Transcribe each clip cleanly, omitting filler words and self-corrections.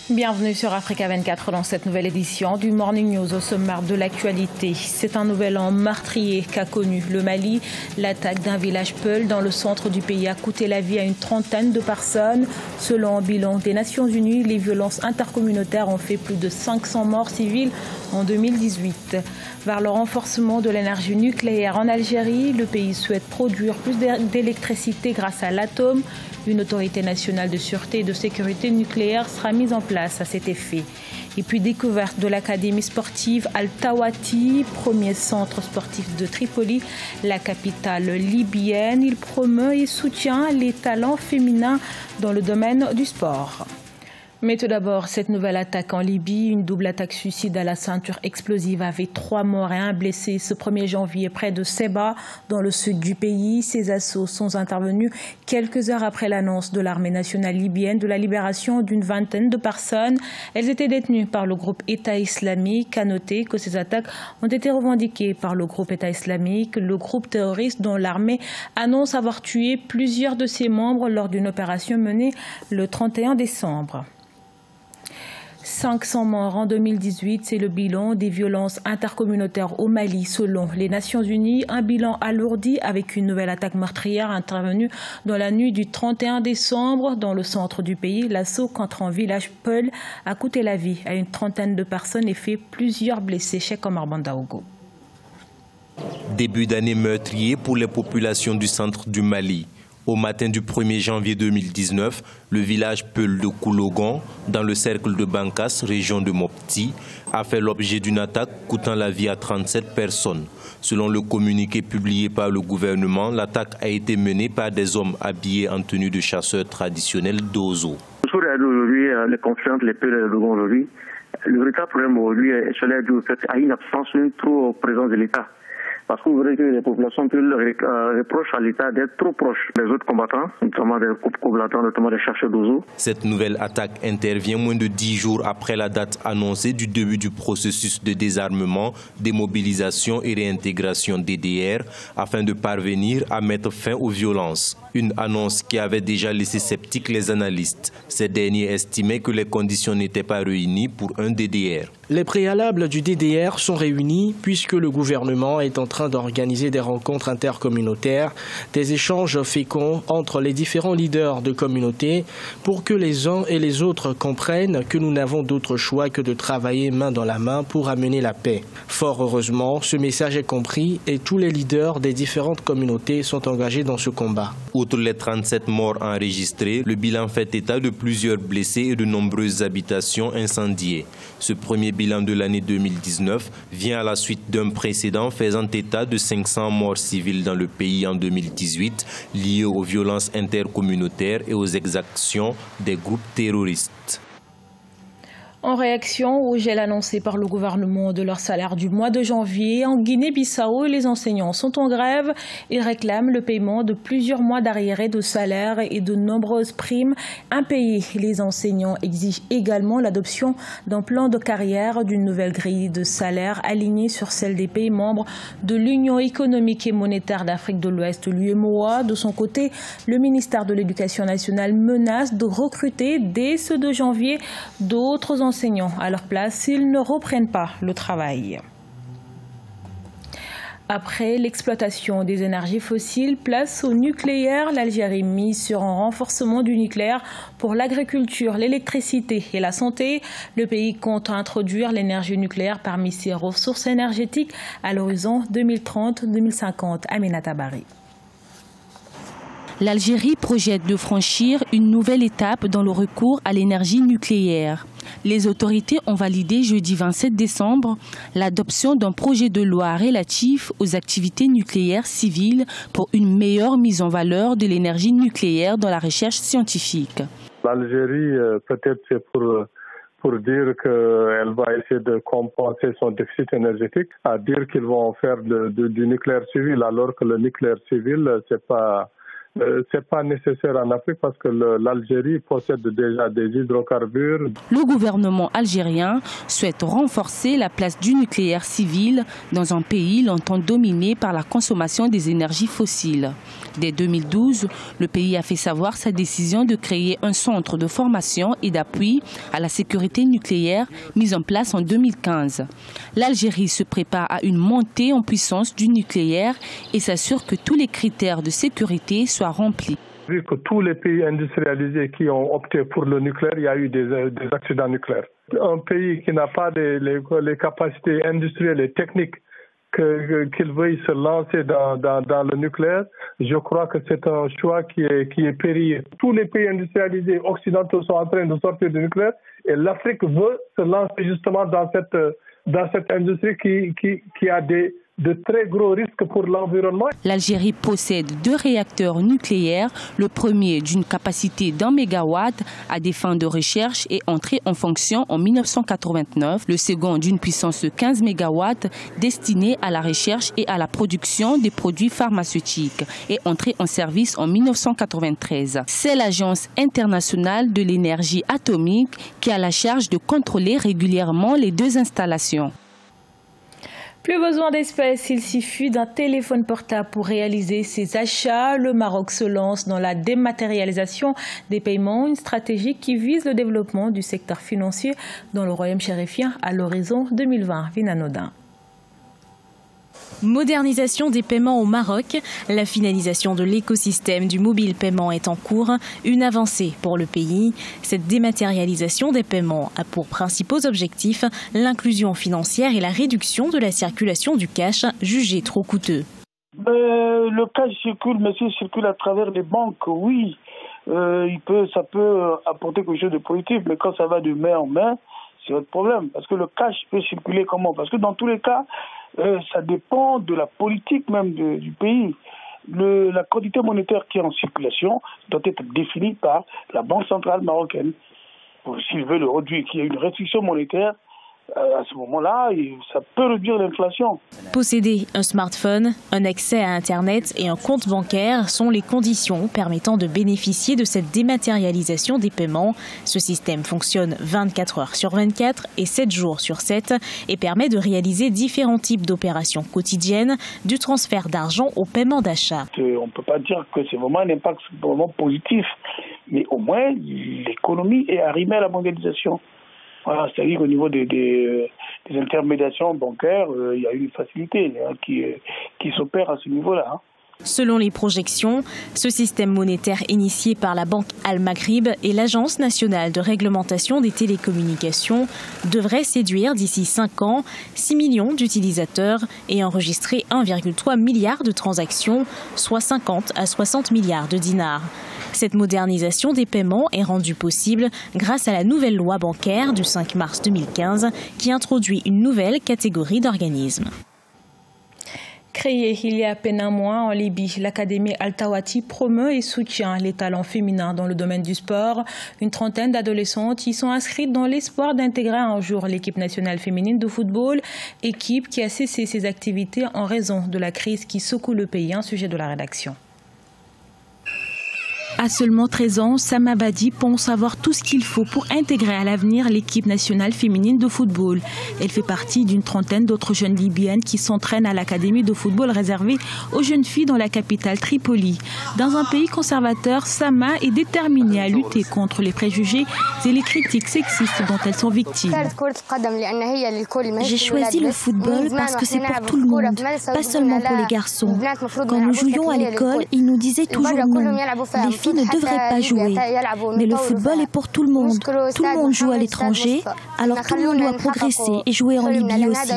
Bienvenue sur Africa 24 dans cette nouvelle édition du Morning News au sommaire de l'actualité. C'est un nouvel an meurtrier qu'a connu le Mali. L'attaque d'un village Peul dans le centre du pays a coûté la vie à une trentaine de personnes. Selon un bilan des Nations Unies, les violences intercommunautaires ont fait plus de 500 morts civiles en 2018. Vers le renforcement de l'énergie nucléaire en Algérie, le pays souhaite produire plus d'électricité grâce à l'atome. Une autorité nationale de sûreté et de sécurité nucléaire sera mise en place à cet effet. Et puis découverte de l'académie sportive Al-Tawati, premier centre sportif de Tripoli, la capitale libyenne. Il promeut et soutient les talents féminins dans le domaine du sport. Mais tout d'abord, cette nouvelle attaque en Libye, une double attaque suicide à la ceinture explosive avec 3 morts et 1 blessé ce 1er janvier près de Seba, dans le sud du pays. Ces assauts sont intervenus quelques heures après l'annonce de l'armée nationale libyenne de la libération d'une vingtaine de personnes. Elles étaient détenues par le groupe État islamique. À noter que ces attaques ont été revendiquées par le groupe État islamique, le groupe terroriste dont l'armée annonce avoir tué plusieurs de ses membres lors d'une opération menée le 31 décembre. 500 morts en 2018, c'est le bilan des violences intercommunautaires au Mali selon les Nations Unies. Un bilan alourdi avec une nouvelle attaque meurtrière intervenue dans la nuit du 31 décembre dans le centre du pays. L'assaut contre un village Peul a coûté la vie à une trentaine de personnes et fait plusieurs blessés. Cheikh Omar Bandaogo. Début d'année meurtrier pour les populations du centre du Mali. Au matin du 1er janvier 2019, le village Peul de Koulogon, dans le cercle de Bankas, région de Mopti, a fait l'objet d'une attaque coûtant la vie à 37 personnes. Selon le communiqué publié par le gouvernement, l'attaque a été menée par des hommes habillés en tenue de chasseurs traditionnels d'Ozo. Aujourd'hui, les conflits entre les Peul et le Koulogon aujourd'hui, le véritable problème aujourd'hui est cela dû au fait à une absence trop présence de l'État. Parce que vous verrez que les populations reprochent à l'État d'être trop proche des autres combattants, notamment des combattants, notamment des chercheurs d'Ozo. Cette nouvelle attaque intervient moins de 10 jours après la date annoncée du début du processus de désarmement, démobilisation et réintégration DDR afin de parvenir à mettre fin aux violences. Une annonce qui avait déjà laissé sceptiques les analystes. Ces derniers estimaient que les conditions n'étaient pas réunies pour un DDR. Les préalables du DDR sont réunis puisque le gouvernement est en train d'organiser des rencontres intercommunautaires, des échanges féconds entre les différents leaders de communautés pour que les uns et les autres comprennent que nous n'avons d'autre choix que de travailler main dans la main pour amener la paix. Fort heureusement, ce message est compris et tous les leaders des différentes communautés sont engagés dans ce combat. Outre les 37 morts enregistrés, le bilan fait état de plusieurs blessés et de nombreuses habitations incendiées. Ce premier bilan de l'année 2019 vient à la suite d'un précédent faisant état de 500 morts civiles dans le pays en 2018 liées aux violences intercommunautaires et aux exactions des groupes terroristes. En réaction au gel annoncé par le gouvernement de leur salaire du mois de janvier, en Guinée-Bissau, les enseignants sont en grève. Ils réclament le paiement de plusieurs mois d'arriérés de salaire et de nombreuses primes impayées. Les enseignants exigent également l'adoption d'un plan de carrière, d'une nouvelle grille de salaire alignée sur celle des pays membres de l'Union économique et monétaire d'Afrique de l'Ouest, l'UEMOA. De son côté, le ministère de l'Éducation nationale menace de recruter dès ce 2 janvier d'autres enseignants à leur place s'ils ne reprennent pas le travail. Après l'exploitation des énergies fossiles, place au nucléaire. L'Algérie mise sur un renforcement du nucléaire pour l'agriculture, l'électricité et la santé. Le pays compte introduire l'énergie nucléaire parmi ses ressources énergétiques à l'horizon 2030-2050. Aminata Bari. L'Algérie projette de franchir une nouvelle étape dans le recours à l'énergie nucléaire. Les autorités ont validé jeudi 27 décembre l'adoption d'un projet de loi relatif aux activités nucléaires civiles pour une meilleure mise en valeur de l'énergie nucléaire dans la recherche scientifique. L'Algérie, peut-être c'est pour dire qu'elle va essayer de compenser son déficit énergétique, à dire qu'ils vont faire du nucléaire civil, alors que le nucléaire civil, c'est pas c'est pas nécessaire en Afrique parce que l'Algérie possède déjà des hydrocarbures. Le gouvernement algérien souhaite renforcer la place du nucléaire civil dans un pays longtemps dominé par la consommation des énergies fossiles. Dès 2012, le pays a fait savoir sa décision de créer un centre de formation et d'appui à la sécurité nucléaire mis en place en 2015. L'Algérie se prépare à une montée en puissance du nucléaire et s'assure que tous les critères de sécurité soient remplis. Vu que tous les pays industrialisés qui ont opté pour le nucléaire, il y a eu des accidents nucléaires. Un pays qui n'a pas les capacités industrielles et techniques qu'il veuille se lancer dans le nucléaire, je crois que c'est un choix qui est périlleux. Tous les pays industrialisés occidentaux sont en train de sortir du nucléaire et l'Afrique veut se lancer justement dans cette industrie qui a de très gros risques pour l'environnement. L'Algérie possède 2 réacteurs nucléaires, le premier d'une capacité d'1 mégawatt à des fins de recherche est entré en fonction en 1989, le second d'une puissance de 15 mégawatts destiné à la recherche et à la production des produits pharmaceutiques est entré en service en 1993. C'est l'Agence internationale de l'énergie atomique qui a la charge de contrôler régulièrement les 2 installations. Plus besoin d'espèces, il suffit d'un téléphone portable pour réaliser ses achats. Le Maroc se lance dans la dématérialisation des paiements, une stratégie qui vise le développement du secteur financier dans le royaume chérifien à l'horizon 2020. Vinanodin. Modernisation des paiements au Maroc, la finalisation de l'écosystème du mobile paiement est en cours, une avancée pour le pays. Cette dématérialisation des paiements a pour principaux objectifs l'inclusion financière et la réduction de la circulation du cash, jugé trop coûteux. Le cash circule, mais s'il circule à travers les banques, oui, ça peut apporter quelque chose de positif, mais quand ça va de main en main, c'est votre problème. Parce que le cash peut circuler comment? Parce que dans tous les cas, ça dépend de la politique même du pays. La quantité monétaire qui est en circulation doit être définie par la Banque centrale marocaine. S'il veut le réduire, qu'il y ait une restriction monétaire, à ce moment-là, ça peut réduire l'inflation. Posséder un smartphone, un accès à Internet et un compte bancaire sont les conditions permettant de bénéficier de cette dématérialisation des paiements. Ce système fonctionne 24 heures sur 24 et 7 jours sur 7 et permet de réaliser différents types d'opérations quotidiennes, du transfert d'argent au paiement d'achat. On ne peut pas dire que c'est vraiment un impact vraiment positif, mais au moins l'économie est arrimée à la mondialisation. Voilà, c'est-à-dire qu'au niveau des intermédiations bancaires, il y a une facilité qui s'opère à ce niveau-là. Selon les projections, ce système monétaire initié par la Banque Al-Maghrib et l'Agence nationale de réglementation des télécommunications devrait séduire d'ici 5 ans 6 millions d'utilisateurs et enregistrer 1,3 milliard de transactions, soit 50 à 60 milliards de dinars. Cette modernisation des paiements est rendue possible grâce à la nouvelle loi bancaire du 5 mars 2015 qui introduit une nouvelle catégorie d'organismes. Créée il y a à peine un mois en Libye, l'Académie Al-Tawati promeut et soutient les talents féminins dans le domaine du sport. Une trentaine d'adolescentes y sont inscrites dans l'espoir d'intégrer un jour l'équipe nationale féminine de football, équipe qui a cessé ses activités en raison de la crise qui secoue le pays. Un sujet de la rédaction. À seulement 13 ans, Sama Badi pense avoir tout ce qu'il faut pour intégrer à l'avenir l'équipe nationale féminine de football. Elle fait partie d'une trentaine d'autres jeunes libyennes qui s'entraînent à l'académie de football réservée aux jeunes filles dans la capitale Tripoli. Dans un pays conservateur, Sama est déterminée à lutter contre les préjugés et les critiques sexistes dont elles sont victimes. J'ai choisi le football parce que c'est pour tout le monde, pas seulement pour les garçons. Quand nous jouions à l'école, ils nous disaient toujours non. Les filles ne devraient pas jouer. Mais le football est pour tout le monde. Tout le monde joue à l'étranger, alors tout le monde doit progresser et jouer en Libye aussi.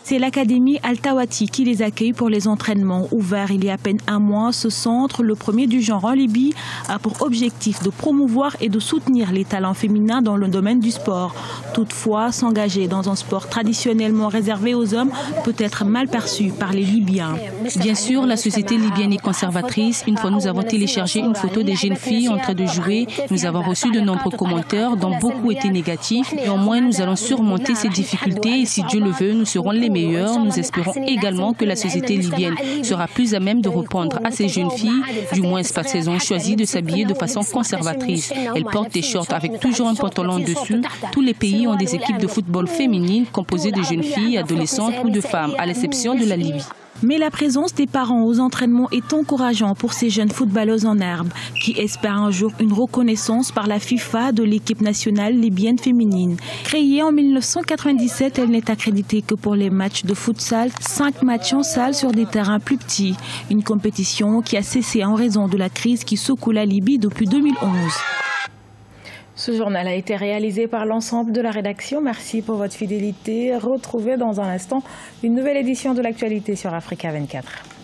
C'est l'académie Al-Tawati qui les accueille pour les entraînements. Ouvert il y a à peine un mois, ce centre, le premier du genre en Libye, a pour objectif de promouvoir et de soutenir les talents féminins dans le domaine du sport. Toutefois, s'engager dans un sport traditionnellement réservé aux hommes peut être mal perçu par les Libyens. Bien sûr, la société libyenne est conservatrice. Une fois nous avons téléchargé téléchargé une photo des jeunes filles en train de jouer. Nous avons reçu de nombreux commentaires dont beaucoup étaient négatifs. Néanmoins, nous allons surmonter ces difficultés et si Dieu le veut, nous serons les meilleurs. Nous espérons également que la société libyenne sera plus à même de répondre à ces jeunes filles, du moins parce qu'elles ont choisi de s'habiller de façon conservatrice. Elles portent des shorts avec toujours un pantalon dessus. Tous les pays ont des équipes de football féminines composées de jeunes filles, adolescentes ou de femmes, à l'exception de la Libye. Mais la présence des parents aux entraînements est encourageante pour ces jeunes footballeuses en herbe qui espèrent un jour une reconnaissance par la FIFA de l'équipe nationale libyenne féminine. Créée en 1997, elle n'est accréditée que pour les matchs de futsal, 5 matchs en salle sur des terrains plus petits. Une compétition qui a cessé en raison de la crise qui secoue la Libye depuis 2011. Ce journal a été réalisé par l'ensemble de la rédaction. Merci pour votre fidélité. Retrouvez dans un instant une nouvelle édition de l'actualité sur Africa 24.